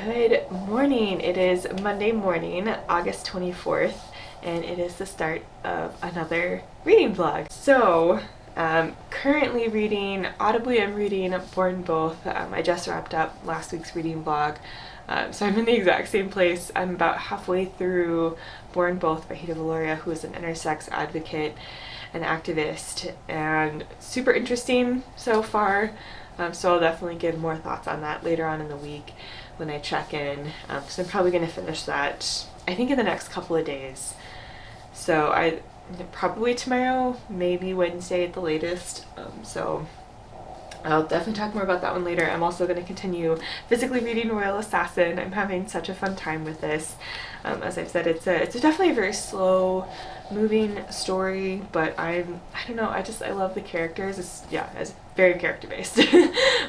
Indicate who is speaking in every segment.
Speaker 1: Good morning. It is Monday morning, August 24th, and it is the start of another reading vlog. So, currently reading, audibly I'm reading Born Both. I just wrapped up last week's reading vlog, so I'm in the exact same place. I'm about halfway through Born Both by Hida Valoria, who is an intersex advocate and activist, and super interesting so far. So I'll definitely give more thoughts on that later on in the week when I check in. So I'm probably going to finish that, I think, in the next couple of days. So probably tomorrow, maybe Wednesday at the latest. So I'll definitely talk more about that one later. I'm also going to continue physically reading Royal Assassin. I'm having such a fun time with this. As I've said, it's definitely a very slow moving story, but I don't know, I love the characters. It's very character based.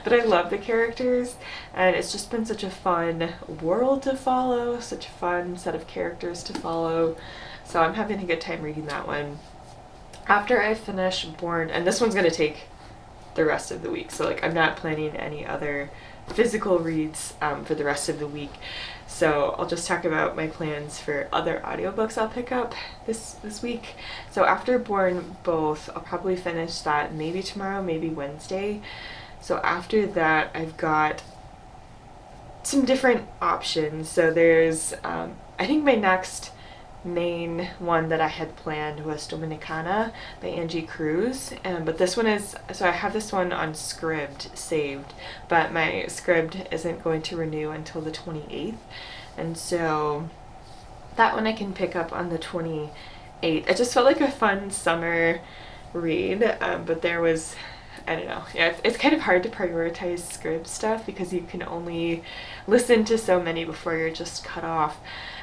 Speaker 1: But I love the characters, and it's just been such a fun world to follow, such a fun set of characters to follow. So I'm having a good time reading that one. After I finish Born, and this one's going to take the rest of the week, so like I'm not planning any other physical reads for the rest of the week. So I'll just talk about my plans for other audiobooks I'll pick up this week. So after Born Both, I'll probably finish that maybe tomorrow, maybe Wednesday. So after that, I've got some different options. So there's, I think my next main one that I had planned was Dominicana by Angie Cruz, but this one is, so I have this one on Scribd saved, but my Scribd isn't going to renew until the 28th, and so that one I can pick up on the 28th. It just felt like a fun summer read, but there was, I don't know, yeah, it's kind of hard to prioritize Scribd stuff because you can only listen to so many before you're just cut off.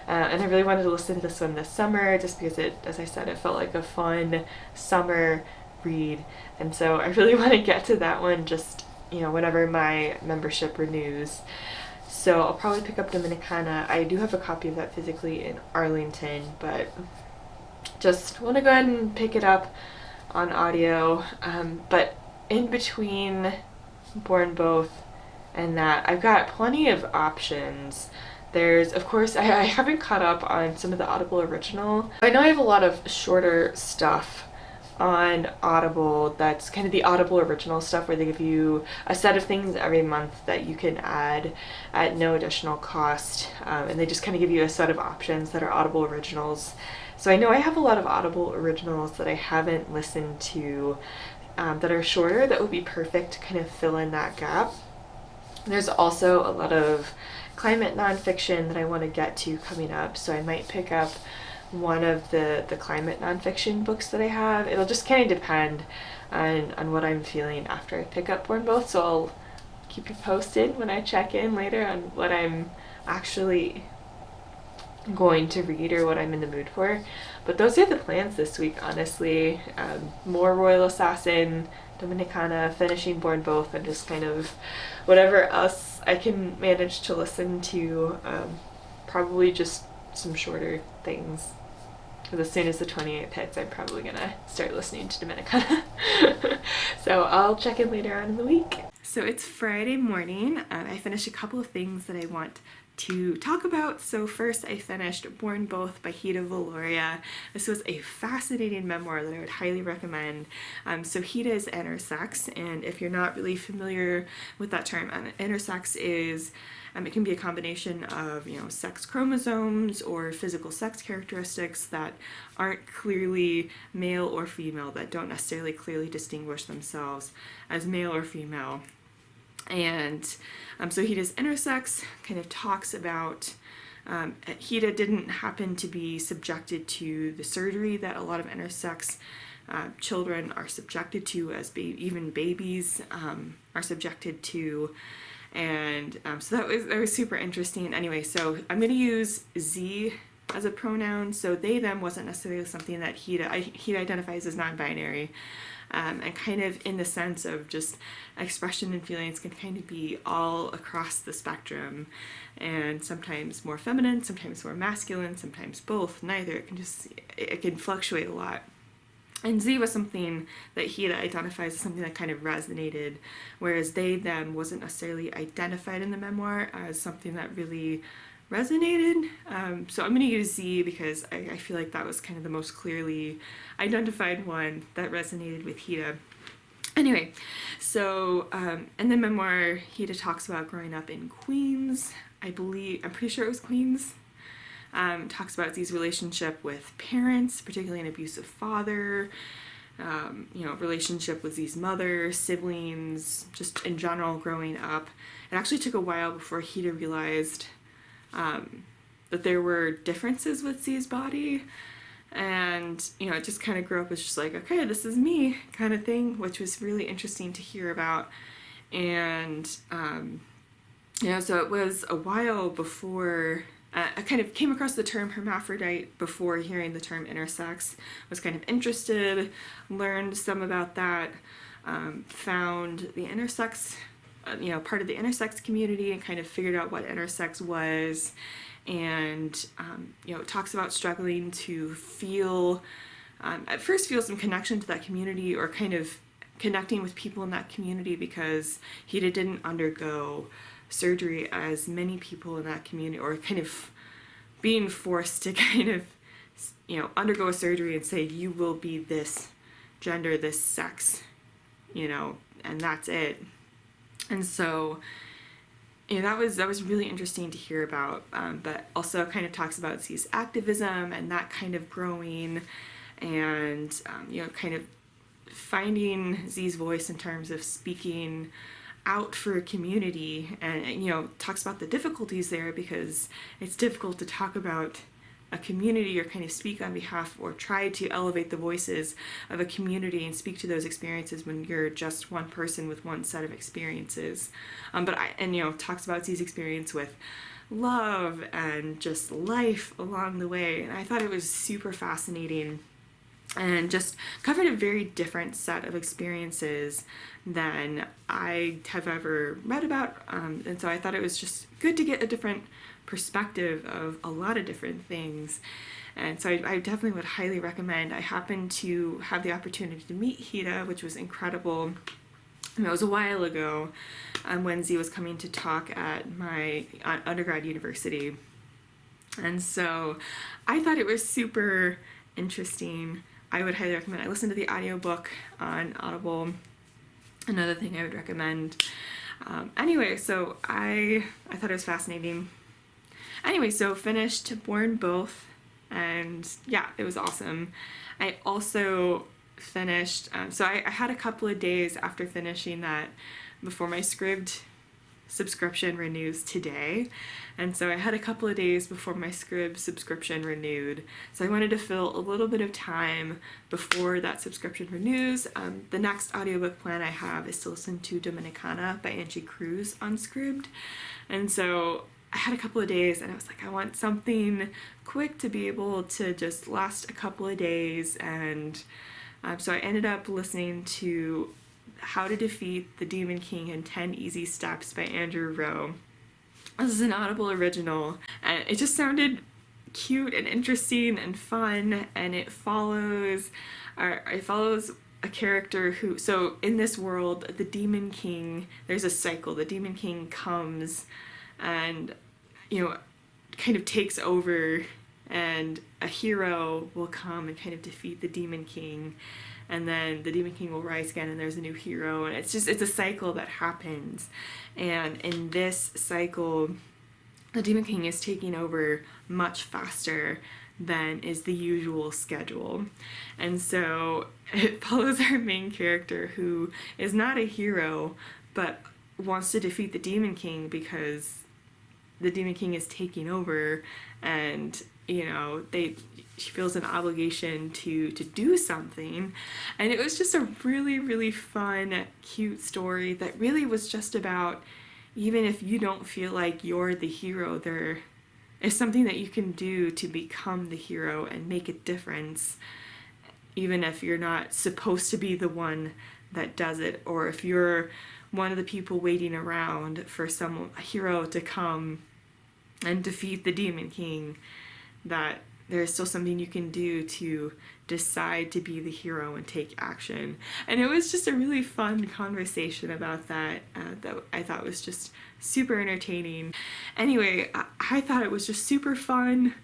Speaker 1: And I really wanted to listen to this one this summer just because it, as I said, it felt like a fun summer read. And so I really want to get to that one just, whenever my membership renews. So I'll probably pick up Dominicana. I do have a copy of that physically in Arlington, but just want to go ahead and pick it up on audio. But in between Born Both and that, I've got plenty of options. There's, of course, I haven't caught up on some of the Audible original. I know I have a lot of shorter stuff on Audible that's kind of the Audible original stuff where they give you a set of things every month that you can add at no additional cost, and they just kind of give you a set of options that are Audible originals. So I know I have a lot of Audible originals that I haven't listened to that are shorter that would be perfect to kind of fill in that gap. There's also a lot of climate nonfiction that I want to get to coming up, so I might pick up one of the climate nonfiction books that I have. It'll just kind of depend on what I'm feeling after I pick up Born Both, so I'll keep you posted when I check in later on what I'm actually going to read or what I'm in the mood for. But those are the plans this week, honestly. More Royal Assassin, Dominicana, finishing Born Both, and just kind of whatever else I can manage to listen to. Probably just some shorter things. Because as soon as the 28th hits, I'm probably gonna start listening to Dominicana. So I'll check in later on in the week. So it's Friday morning. I finished a couple of things that I want to talk about. So first, I finished Born Both by Hida Valoria. This was a fascinating memoir that I would highly recommend. So Hida is intersex, and if you're not really familiar with that term, intersex is it can be a combination of sex chromosomes or physical sex characteristics that aren't clearly male or female, that don't necessarily clearly distinguish themselves as male or female. And so Hida's intersex kind of talks about, Hida didn't happen to be subjected to the surgery that a lot of intersex children are subjected to, as even babies are subjected to. And so that was super interesting. Anyway, so I'm going to use Z as a pronoun. So they, them wasn't necessarily something that Hida identifies as non-binary. And kind of in the sense of just expression and feelings can kind of be all across the spectrum, and sometimes more feminine, sometimes more masculine, sometimes both, neither. It can fluctuate a lot. And Z was something that he had identified as something that kind of resonated, whereas they, them wasn't necessarily identified in the memoir as something that really resonated. So I'm going to use Z because I feel like that was kind of the most clearly identified one that resonated with Hida. Anyway, so in the memoir, Hida talks about growing up in Queens. I'm pretty sure it was Queens. Talks about Z's relationship with parents, particularly an abusive father, relationship with Z's mother, siblings, just in general growing up. It actually took a while before Hida realized that there were differences with Z's body, and it just kind of grew up as just like, okay, this is me kind of thing, which was really interesting to hear about. And so it was a while before I kind of came across the term hermaphrodite before hearing the term intersex, was kind of interested, learned some about that, found the intersex, part of the intersex community, and kind of figured out what intersex was. And it talks about struggling to feel, at first feel some connection to that community, or kind of connecting with people in that community, because he didn't undergo surgery as many people in that community, or kind of being forced to kind of undergo a surgery and say, you will be this gender, this sex, and that's it. And so that was really interesting to hear about, but also kind of talks about Z's activism and that kind of growing, and kind of finding Z's voice in terms of speaking out for a community, and talks about the difficulties there, because it's difficult to talk about a community or kind of speak on behalf or try to elevate the voices of a community and speak to those experiences when you're just one person with one set of experiences. Talks about Z's experience with love and just life along the way, and I thought it was super fascinating, and just covered a very different set of experiences than I have ever read about. And so I thought it was just good to get a different perspective of a lot of different things. And so I definitely would highly recommend. I happened to have the opportunity to meet Hida, which was incredible. It was a while ago, when Z was coming to talk at my undergrad university. And so I thought it was super interesting. I would highly recommend. I listened to the audiobook on Audible. Another thing I would recommend. So I thought it was fascinating. Anyway, so finished Born Both, and yeah, it was awesome. I also finished, I had a couple of days after finishing that before my Scribd subscription renews today, and so I had a couple of days before my Scribd subscription renewed, so I wanted to fill a little bit of time before that subscription renews. The next audiobook plan I have is to listen to Dominicana by Angie Cruz on Scribd, and so I had a couple of days, and I was like, I want something quick to be able to just last a couple of days, and so I ended up listening to How to Defeat the Demon King in 10 Easy Steps by Andrew Rowe. This is an Audible original, and it just sounded cute and interesting and fun, and it follows a character who, so in this world, the Demon King, there's a cycle. The Demon King comes and, kind of takes over, and a hero will come and kind of defeat the Demon King, and then the Demon King will rise again, and there's a new hero, and it's a cycle that happens. And in this cycle, the Demon King is taking over much faster than is the usual schedule. And so it follows our main character, who is not a hero, but wants to defeat the Demon King because the Demon King is taking over, and she feels an obligation to do something. And it was just a really, really fun, cute story that really was just about, even if you don't feel like you're the hero, there is something that you can do to become the hero and make a difference, even if you're not supposed to be the one that does it, or if you're one of the people waiting around for a hero to come and defeat the Demon King, that there's still something you can do to decide to be the hero and take action. And it was just a really fun conversation about that that I thought was just super entertaining. Anyway, I thought it was just super fun.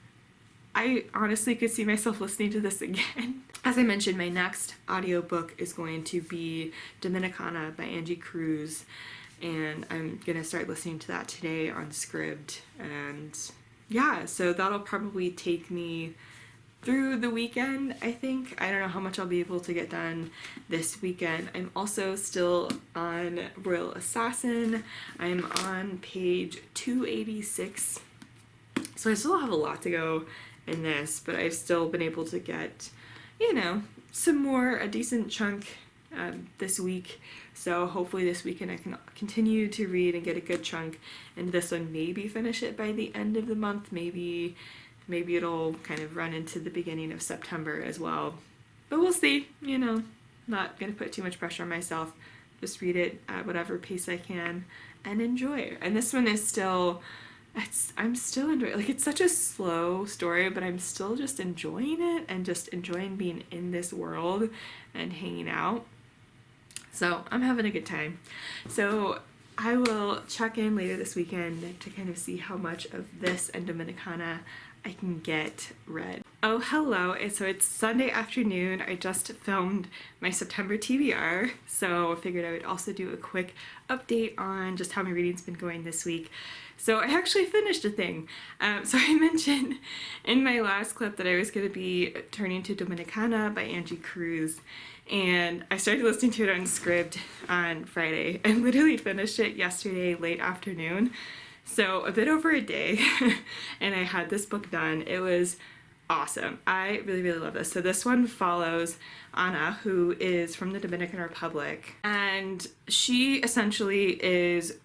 Speaker 1: I honestly could see myself listening to this again. As I mentioned, my next audiobook is going to be Dominicana by Angie Cruz, and I'm gonna start listening to that today on Scribd. And yeah, so that'll probably take me through the weekend, I think. I don't know how much I'll be able to get done this weekend. I'm also still on Royal Assassin. I'm on page 286. So I still have a lot to go in this, but I've still been able to get, you know, a decent chunk this week. So hopefully this weekend I can continue to read and get a good chunk into this one, maybe finish it by the end of the month, maybe it'll kind of run into the beginning of September as well. But we'll see, you know, not gonna put too much pressure on myself. Just read it at whatever pace I can and enjoy. And this one is still, I'm still enjoying, like, it's such a slow story, but I'm still just enjoying it and just enjoying being in this world and hanging out. So I'm having a good time. So I will check in later this weekend to kind of see how much of this and Dominicana I can get read. Oh, hello. So it's Sunday afternoon. I just filmed my September TBR, so I figured I would also do a quick update on just how my reading's been going this week. So I actually finished a thing. So I mentioned in my last clip that I was going to be turning to Dominicana by Angie Cruz, and I started listening to it on Scribd on Friday and literally finished it yesterday late afternoon. So a bit over a day, and I had this book done. It was awesome. I really, really love this. So this one follows Anna, who is from the Dominican Republic, and she essentially is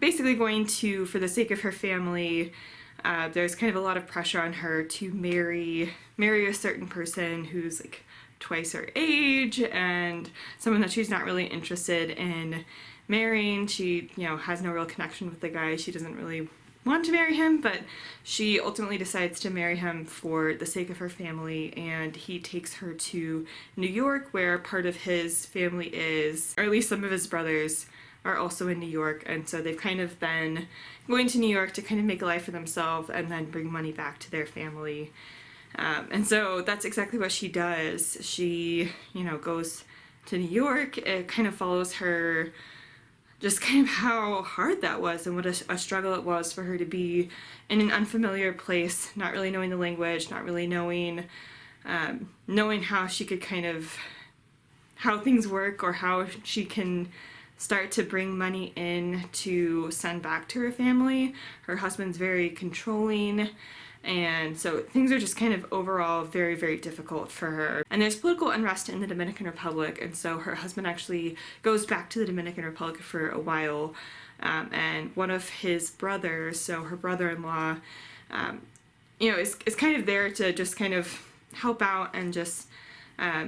Speaker 1: basically going to, for the sake of her family, there's kind of a lot of pressure on her to marry a certain person who's like twice her age and someone that she's not really interested in marrying. She, you know, has no real connection with the guy. She doesn't really want to marry him, but she ultimately decides to marry him for the sake of her family, and he takes her to New York, where part of his family is, or at least some of his brothers are also in New York, and so they've kind of been going to New York to kind of make a life for themselves and then bring money back to their family. And so that's exactly what she does. She, you know, goes to New York. It kind of follows her, just kind of how hard that was and what a struggle it was for her to be in an unfamiliar place, not really knowing the language, not really knowing how she could kind of, how things work or how she can start to bring money in to send back to her family. Her husband's very controlling, and so things are just kind of overall very, very difficult for her. And there's political unrest in the Dominican Republic, and so her husband actually goes back to the Dominican Republic for a while, and one of his brothers, so her brother-in-law, you know, is kind of there to just kind of help out and just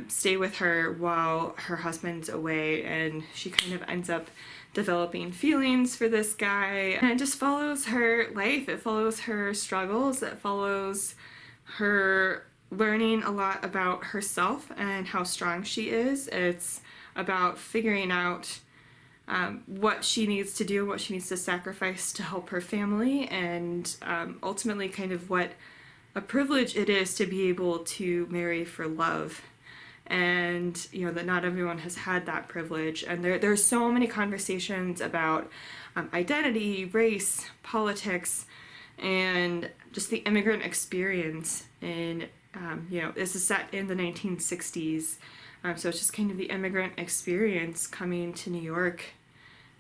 Speaker 1: stay with her while her husband's away, and she kind of ends up developing feelings for this guy, and it just follows her life. It follows her struggles. It follows her learning a lot about herself and how strong she is. It's about figuring out what she needs to do, what she needs to sacrifice to help her family, and ultimately kind of what a privilege it is to be able to marry for love. And, you know, that not everyone has had that privilege. And there's so many conversations about identity, race, politics, and just the immigrant experience. And, you know, this is set in the 1960s. So it's just kind of the immigrant experience coming to New York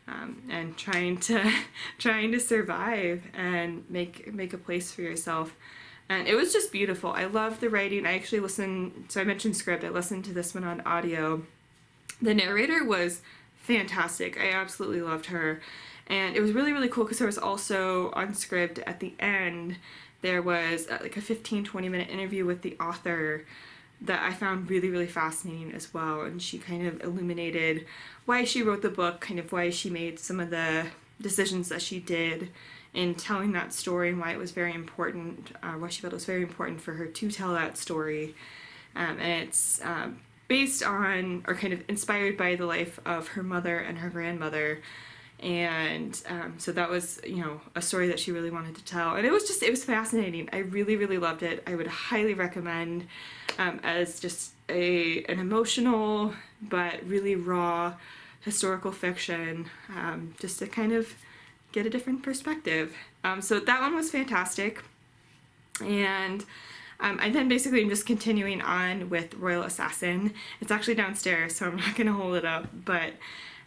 Speaker 1: and trying to survive and make a place for yourself. And it was just beautiful. I love the writing. I actually listened, so I mentioned Scribd, I listened to this one on audio. The narrator was fantastic. I absolutely loved her. And it was really, really cool because there was also on Scribd at the end, there was like a 15-20 minute interview with the author that I found really, really fascinating as well. And she kind of illuminated why she wrote the book, kind of why she made some of the decisions that she did in telling that story and why it was very important, why she felt it was very important for her to tell that story. And it's based on, or kind of inspired by, the life of her mother and her grandmother. And so that was, you know, a story that she really wanted to tell. And it was fascinating. I really, really loved it. I would highly recommend as just an emotional but really raw historical fiction, just to kind of get a different perspective. So that one was fantastic. And then basically I'm just continuing on with Royal Assassin. It's actually downstairs, so I'm not going to hold it up, but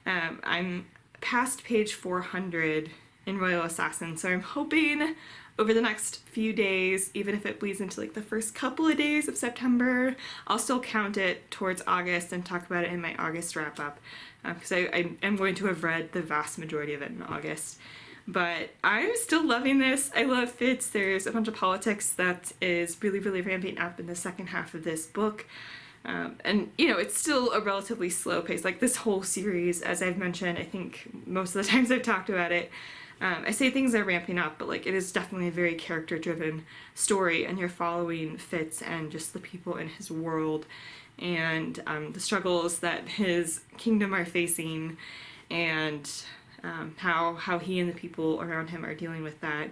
Speaker 1: I'm past page 400 in Royal Assassin, so I'm hoping over the next few days, even if it bleeds into like the first couple of days of September, I'll still count it towards August and talk about it in my August wrap-up, because I am going to have read the vast majority of it in August. But I'm still loving this. I love Fitz. There's a bunch of politics that is really, really ramping up in the second half of this book. And, you know, it's still a relatively slow pace. Like this whole series, as I've mentioned, I think most of the times I've talked about it, I say things are ramping up, but like it is definitely a very character-driven story, and you're following Fitz and just the people in his world and the struggles that his kingdom are facing, and how he and the people around him are dealing with that.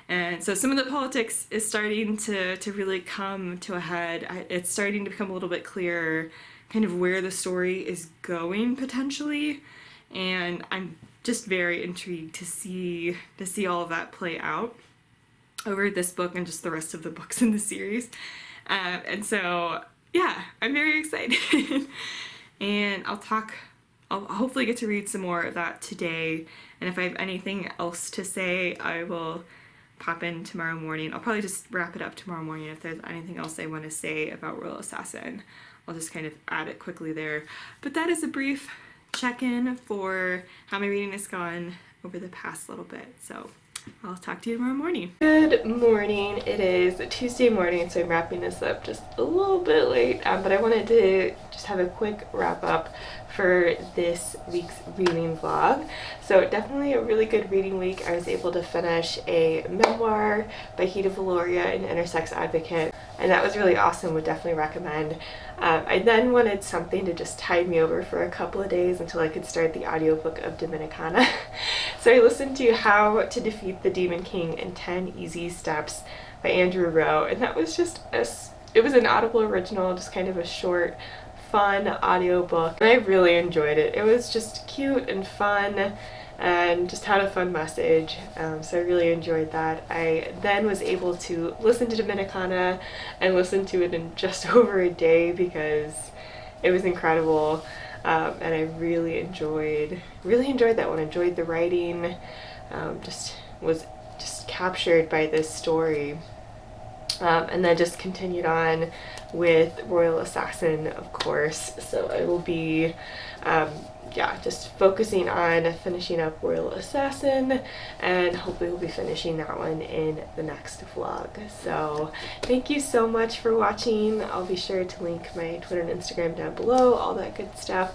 Speaker 1: And so some of the politics is starting to really come to a head. It's starting to become a little bit clearer kind of where the story is going potentially, and I'm just very intrigued to see all of that play out over this book and just the rest of the books in the series. And so yeah, I'm very excited. And I'll hopefully get to read some more of that today, and if I have anything else to say, I will pop in tomorrow morning. I'll probably just wrap it up tomorrow morning. If there's anything else I want to say about Royal Assassin, I'll just kind of add it quickly there. But that is a brief check-in for how my reading has gone over the past little bit. So I'll talk to you tomorrow morning. Good morning. It is Tuesday morning, so I'm wrapping this up just a little bit late, but I wanted to just have a quick wrap up for this week's reading vlog. So definitely a really good reading week. I was able to finish a memoir by Hida Valoria, an intersex advocate, and that was really awesome. Would definitely recommend. I then wanted something to just tide me over for a couple of days until I could start the audiobook of Dominicana. So I listened to How to Defeat the Demon King in 10 Easy Steps by Andrew Rowe, and that was just it was an Audible original, just kind of a short, fun audiobook, and I really enjoyed it. It was just cute and fun and just had a fun message, so I really enjoyed that. I then was able to listen to Dominicana and listen to it in just over a day because it was incredible, and I really enjoyed that one. Enjoyed the writing, was captured by this story. And then just continued on with Royal Assassin, of course. So I will be, just focusing on finishing up Royal Assassin, and hopefully we'll be finishing that one in the next vlog. So thank you so much for watching. I'll be sure to link my Twitter and Instagram down below, all that good stuff.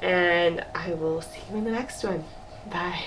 Speaker 1: And I will see you in the next one. Bye.